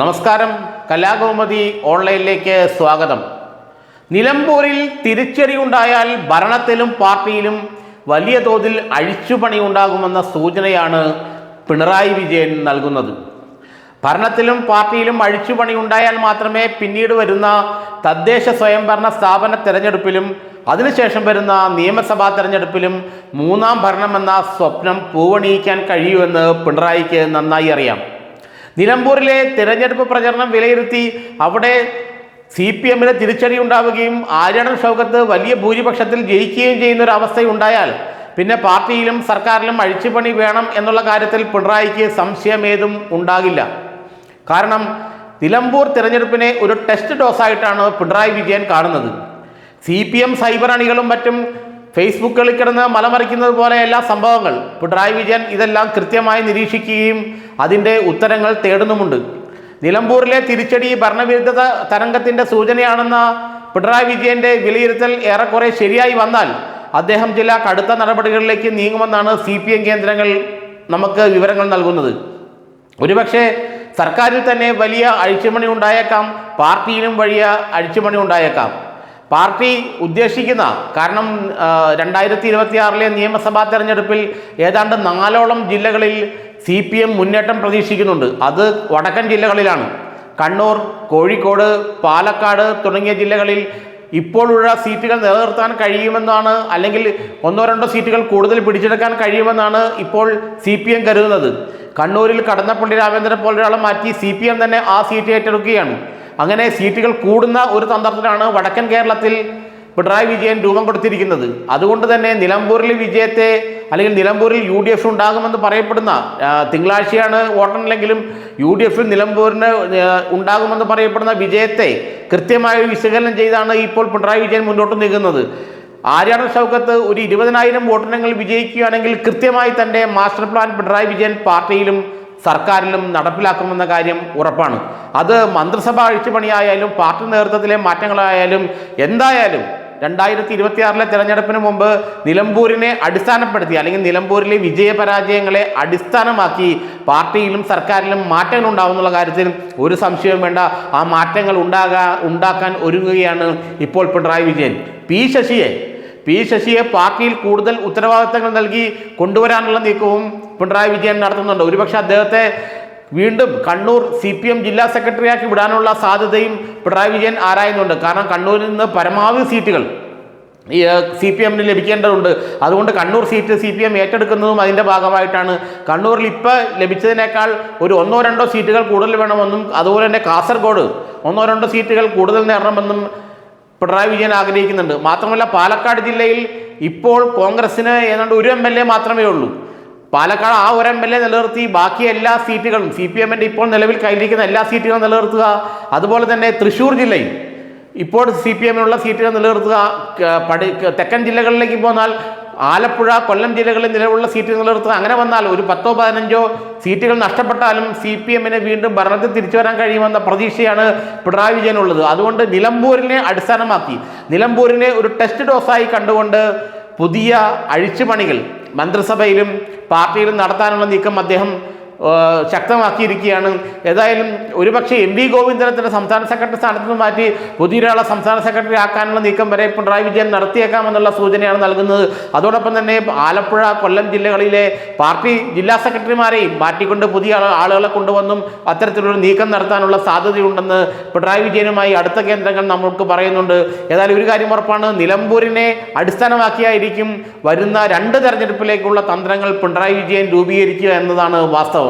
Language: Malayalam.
നമസ്കാരം. കലാകൗമുദി ഓൺലൈനിലേക്ക് സ്വാഗതം. നിലമ്പൂരിൽ തിരിച്ചടി ഉണ്ടായാൽ ഭരണത്തിലും പാർട്ടിയിലും വലിയ തോതിൽ അഴിച്ചുപണി ഉണ്ടാകുമെന്ന സൂചനയാണ് പിണറായി വിജയൻ നൽകുന്നത്. ഭരണത്തിലും പാർട്ടിയിലും അഴിച്ചുപണി ഉണ്ടായാൽ മാത്രമേ പിന്നീട് വരുന്ന തദ്ദേശ സ്വയംഭരണ സ്ഥാപന തെരഞ്ഞെടുപ്പിലും അതിനുശേഷം വരുന്ന നിയമസഭാ തെരഞ്ഞെടുപ്പിലും മൂന്നാം ഭരണമെന്ന സ്വപ്നം പൂവണിയിക്കാൻ കഴിയുമെന്ന് പിണറായിക്ക് നന്നായി അറിയാം. നിലമ്പൂരിലെ തിരഞ്ഞെടുപ്പ് പ്രചരണം വിലയിരുത്തി അവിടെ CPM തിരിച്ചടി ഉണ്ടാവുകയും ആര്യാടൻ ഷൗക്കത്ത് വലിയ ഭൂരിപക്ഷത്തിൽ ജയിക്കുകയും ചെയ്യുന്ന ഒരു അവസ്ഥയുണ്ടായാൽ പിന്നെ പാർട്ടിയിലും സർക്കാരിലും അഴിച്ചുപണി വേണം എന്നുള്ള കാര്യത്തിൽ പിണറായിക്ക് സംശയമേതും ഉണ്ടാകില്ല. കാരണം നിലമ്പൂർ തിരഞ്ഞെടുപ്പിനെ ഒരു ടെസ്റ്റ് ഡോസായിട്ടാണ് പിണറായി വിജയൻ കാണുന്നത്. CPM സൈബർ അണികളും മറ്റും ഫേസ്ബുക്കുകളിൽ കിടന്ന് മലമറിക്കുന്നത് പോലെ എല്ലാ സംഭവങ്ങൾ പിണറായി വിജയൻ ഇതെല്ലാം കൃത്യമായി നിരീക്ഷിക്കുകയും അതിൻ്റെ ഉത്തരങ്ങൾ തേടുന്നുമുണ്ട്. നിലമ്പൂരിലെ തിരിച്ചടി ഭരണവിരുദ്ധ തരംഗത്തിൻ്റെ സൂചനയാണെന്ന പിണറായി വിജയൻ്റെ വിലയിരുത്തൽ ഏറെക്കുറെ ശരിയായി വന്നാൽ അദ്ദേഹം ചില കടുത്ത നടപടികളിലേക്ക് നീങ്ങുമെന്നാണ് CPM കേന്ദ്രങ്ങൾ നമുക്ക് വിവരങ്ങൾ നൽകുന്നത്. ഒരുപക്ഷെ സർക്കാരിൽ തന്നെ വലിയ അഴിച്ചുപണി ഉണ്ടായേക്കാം, പാർട്ടിയിലും വലിയ അഴിച്ചുപണി ഉണ്ടായേക്കാം. പാർട്ടി ഉദ്ദേശിക്കുന്ന കാരണം 2026 നിയമസഭാ തെരഞ്ഞെടുപ്പിൽ ഏതാണ്ട് 4ഓളം ജില്ലകളിൽ CPM മുന്നേറ്റം പ്രതീക്ഷിക്കുന്നുണ്ട്. അത് വടക്കൻ ജില്ലകളിലാണ്. കണ്ണൂർ, കോഴിക്കോട്, പാലക്കാട് തുടങ്ങിയ ജില്ലകളിൽ ഇപ്പോഴുള്ള സീറ്റുകൾ നിലനിർത്താൻ കഴിയുമെന്നാണ്, അല്ലെങ്കിൽ 1-2 സീറ്റുകൾ കൂടുതൽ പിടിച്ചെടുക്കാൻ കഴിയുമെന്നാണ് ഇപ്പോൾ CPM കരുതുന്നത്. കണ്ണൂരിൽ കടന്നപ്പള്ളി രാമേന്ദ്രനെ പോലൊരാളെ മാറ്റി CPM തന്നെ ആ സീറ്റ് ഏറ്റെടുക്കുകയാണ്. അങ്ങനെ സീറ്റുകൾ കൂടുന്ന ഒരു തന്ത്രത്തിലാണ് വടക്കൻ കേരളത്തിൽ പിണറായി വിജയൻ രൂപം കൊടുത്തിരിക്കുന്നത്. അതുകൊണ്ട് തന്നെ നിലമ്പൂരിൽ വിജയത്തെ, അല്ലെങ്കിൽ നിലമ്പൂരിൽ UDF ഉണ്ടാകുമെന്ന് പറയപ്പെടുന്ന, തിങ്കളാഴ്ചയാണ് വോട്ടെണ്ണെങ്കിലും UDF നിലമ്പൂരിന് ഉണ്ടാകുമെന്ന് പറയപ്പെടുന്ന വിജയത്തെ കൃത്യമായി വിശകലനം ചെയ്താണ് ഇപ്പോൾ പിണറായി വിജയൻ മുന്നോട്ട് നീങ്ങുന്നത്. ആര്യാടൻ ഷൗക്കത്ത് ഒരു 20,000 വോട്ടെണ്ണങ്ങൾ വിജയിക്കുകയാണെങ്കിൽ കൃത്യമായി തൻ്റെ മാസ്റ്റർ പ്ലാൻ പിണറായി വിജയൻ പാർട്ടിയിലും സർക്കാരിലും നടപ്പിലാക്കുമെന്ന കാര്യം ഉറപ്പാണ്. അത് മന്ത്രിസഭ അഴിച്ചുപണിയായാലും പാർട്ടി നേതൃത്വത്തിലെ മാറ്റങ്ങളായാലും എന്തായാലും 2026 തെരഞ്ഞെടുപ്പിന് മുമ്പ് നിലമ്പൂരിനെ അടിസ്ഥാനപ്പെടുത്തി, അല്ലെങ്കിൽ നിലമ്പൂരിലെ വിജയപരാജയങ്ങളെ അടിസ്ഥാനമാക്കി പാർട്ടിയിലും സർക്കാരിലും മാറ്റങ്ങൾ ഉണ്ടാവുന്നുള്ള കാര്യത്തിൽ ഒരു സംശയവും വേണ്ട. ആ മാറ്റങ്ങൾ ഉണ്ടാക്കാൻ ഒരുങ്ങുകയാണ് ഇപ്പോൾ പിണറായി വിജയൻ. പി ശശിയെ പാർട്ടിയിൽ കൂടുതൽ ഉത്തരവാദിത്തങ്ങൾ നൽകി കൊണ്ടുവരാനുള്ള നീക്കവും പിണറായി വിജയൻ നടത്തുന്നുണ്ട്. ഒരുപക്ഷെ അദ്ദേഹത്തെ വീണ്ടും കണ്ണൂർ CPM ജില്ലാ സെക്രട്ടറിയാക്കി വിടാനുള്ള സാധ്യതയും പിണറായി വിജയൻ ആരായുന്നുണ്ട്. കാരണം കണ്ണൂരിൽ നിന്ന് പരമാവധി സീറ്റുകൾ CPM ലഭിക്കേണ്ടതുണ്ട്. അതുകൊണ്ട് കണ്ണൂർ സീറ്റ് CPM ഏറ്റെടുക്കുന്നതും അതിൻ്റെ ഭാഗമായിട്ടാണ്. കണ്ണൂരിൽ ഇപ്പോൾ ലഭിച്ചതിനേക്കാൾ ഒരു 1-2 സീറ്റുകൾ കൂടുതൽ വേണമെന്നും, അതുപോലെ തന്നെ കാസർഗോഡ് 1-2 സീറ്റുകൾ കൂടുതൽ നേടണമെന്നും പിണറായി വിജയൻ ആഗ്രഹിക്കുന്നുണ്ട്. മാത്രമല്ല പാലക്കാട് ജില്ലയിൽ ഇപ്പോൾ കോൺഗ്രസിന് ഏതാണ്ട് ഒരു MLA മാത്രമേ ഉള്ളൂ. പാലക്കാട് ആ ഒരു MLA നിലനിർത്തി ബാക്കി എല്ലാ സീറ്റുകളും CPM ഇപ്പോൾ നിലവിൽ കയ്യിലിരിക്കുന്ന എല്ലാ സീറ്റുകളും നിലനിർത്തുക. അതുപോലെ തന്നെ തൃശ്ശൂർ ജില്ലയിൽ ഇപ്പോൾ CPM സീറ്റുകൾ നിലനിർത്തുക. തെക്കൻ ജില്ലകളിലേക്ക് പോന്നാൽ ആലപ്പുഴ, കൊല്ലം ജില്ലകളിൽ നിലവിലുള്ള സീറ്റുകൾ നിലനിർത്തുക. അങ്ങനെ വന്നാൽ ഒരു 10-15 സീറ്റുകൾ നഷ്ടപ്പെട്ടാലും CPM വീണ്ടും ഭരണത്തിൽ തിരിച്ചു വരാൻ കഴിയുമെന്ന പ്രതീക്ഷയാണ് പിണറായി വിജയനുള്ളത്. അതുകൊണ്ട് നിലമ്പൂരിനെ അടിസ്ഥാനമാക്കി, നിലമ്പൂരിനെ ഒരു ടെസ്റ്റ് ഡോസായി കണ്ടുകൊണ്ട് പുതിയ അഴിച്ചുപണികൾ മന്ത്രിസഭയിലും പാർട്ടിയിലും നടത്താനുള്ള നീക്കം അദ്ദേഹം ശക്തമാക്കിയിരിക്കുകയാണ്. ഏതായാലും ഒരുപക്ഷെ MV ഗോവിന്ദനെ സംസ്ഥാന സെക്രട്ടറി സ്ഥാനത്ത് നിന്ന് മാറ്റി പുതിയൊരാളെ സംസ്ഥാന സെക്രട്ടറി ആക്കാനുള്ള നീക്കം വരെ പിണറായി വിജയൻ നടത്തിയേക്കാമെന്നുള്ള സൂചനയാണ് നൽകുന്നത്. അതോടൊപ്പം തന്നെ ആലപ്പുഴ, കൊല്ലം ജില്ലകളിലെ പാർട്ടി ജില്ലാ സെക്രട്ടറിമാരെയും മാറ്റിക്കൊണ്ട് പുതിയ ആളുകളെ കൊണ്ടുവന്നും അത്തരത്തിലൊരു നീക്കം നടത്താനുള്ള സാധ്യതയുണ്ടെന്ന് പിണറായി വിജയനുമായി അടുത്ത കേന്ദ്രങ്ങൾ നമ്മൾക്ക് പറയുന്നുണ്ട്. ഏതായാലും ഒരു കാര്യം ഉറപ്പാണ്, നിലമ്പൂരിനെ അടിസ്ഥാനമാക്കിയായിരിക്കും വരുന്ന 2 തെരഞ്ഞെടുപ്പിലേക്കുള്ള തന്ത്രങ്ങൾ പിണറായി വിജയൻ രൂപീകരിക്കുക എന്നതാണ് വാസ്തവം.